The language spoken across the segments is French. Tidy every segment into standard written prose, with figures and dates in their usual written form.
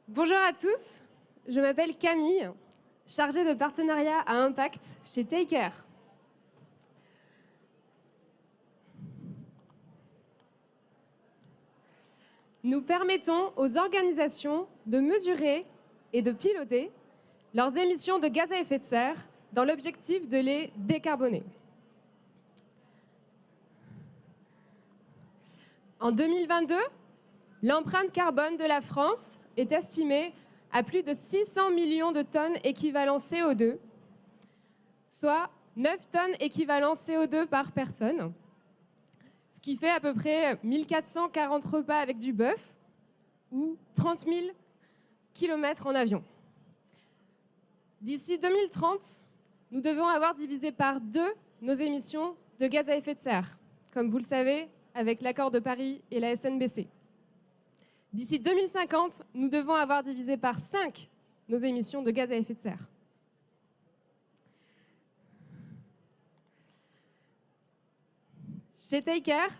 Bonjour à tous, je m'appelle Camille, chargée de partenariat à impact chez Take-Care. Nous permettons aux organisations de mesurer et de piloter leurs émissions de gaz à effet de serre dans l'objectif de les décarboner. En 2022, l'empreinte carbone de la France est estimée à plus de 600 millions de tonnes équivalent CO2, soit 9 tonnes équivalent CO2 par personne, ce qui fait à peu près 1440 repas avec du bœuf ou 30 000 kilomètres en avion. D'ici 2030, nous devons avoir divisé par 2 nos émissions de gaz à effet de serre, comme vous le savez, avec l'accord de Paris et la SNBC. D'ici 2050, nous devons avoir divisé par 5 nos émissions de gaz à effet de serre. Chez Take-Care,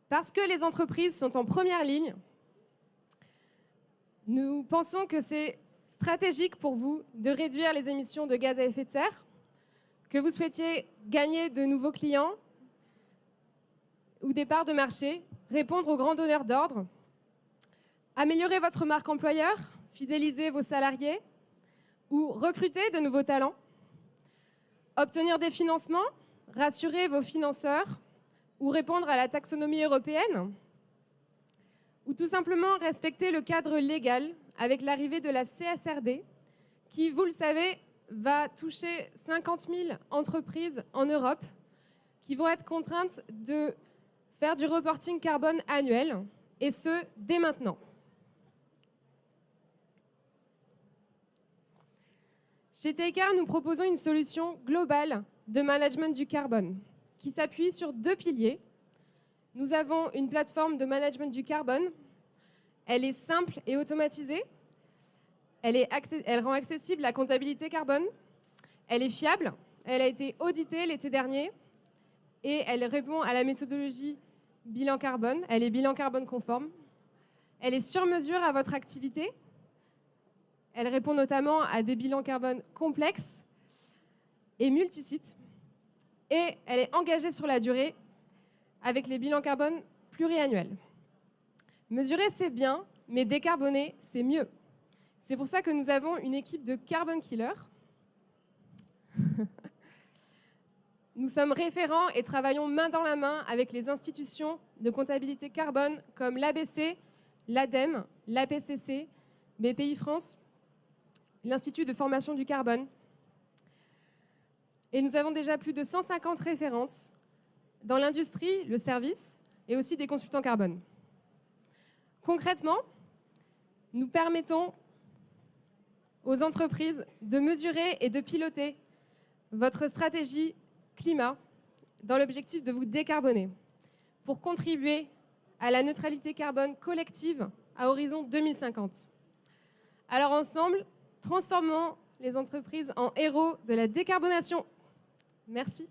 parce que les entreprises sont en première ligne, nous pensons que c'est stratégique pour vous de réduire les émissions de gaz à effet de serre, que vous souhaitiez gagner de nouveaux clients ou des parts de marché, répondre aux grands donneurs d'ordre, améliorer votre marque employeur, fidéliser vos salariés ou recruter de nouveaux talents, obtenir des financements, rassurer vos financeurs ou répondre à la taxonomie européenne, ou tout simplement respecter le cadre légal avec l'arrivée de la CSRD qui, vous le savez, va toucher 50 000 entreprises en Europe qui vont être contraintes de faire du reporting carbone annuel, et ce, dès maintenant. Chez Take-Care, nous proposons une solution globale de management du carbone qui s'appuie sur 2 piliers. Nous avons une plateforme de management du carbone. Elle est simple et automatisée. Elle rend accessible la comptabilité carbone. Elle est fiable. Elle a été auditée l'été dernier et elle répond à la méthodologie bilan carbone. Elle est bilan carbone conforme. Elle est sur mesure à votre activité. Elle répond notamment à des bilans carbone complexes et multisites. Et elle est engagée sur la durée avec les bilans carbone pluriannuels. Mesurer, c'est bien, mais décarboner, c'est mieux. C'est pour ça que nous avons une équipe de carbon killers. Nous sommes référents et travaillons main dans la main avec les institutions de comptabilité carbone comme l'ABC, l'ADEME, l'APCC, BPI-France, l'Institut de formation du carbone. Et nous avons déjà plus de 150 références dans l'industrie, le service et aussi des consultants carbone. Concrètement, nous permettons aux entreprises de mesurer et de piloter votre stratégie climat dans l'objectif de vous décarboner pour contribuer à la neutralité carbone collective à horizon 2050. Alors ensemble, transformons les entreprises en héros de la décarbonation. Merci.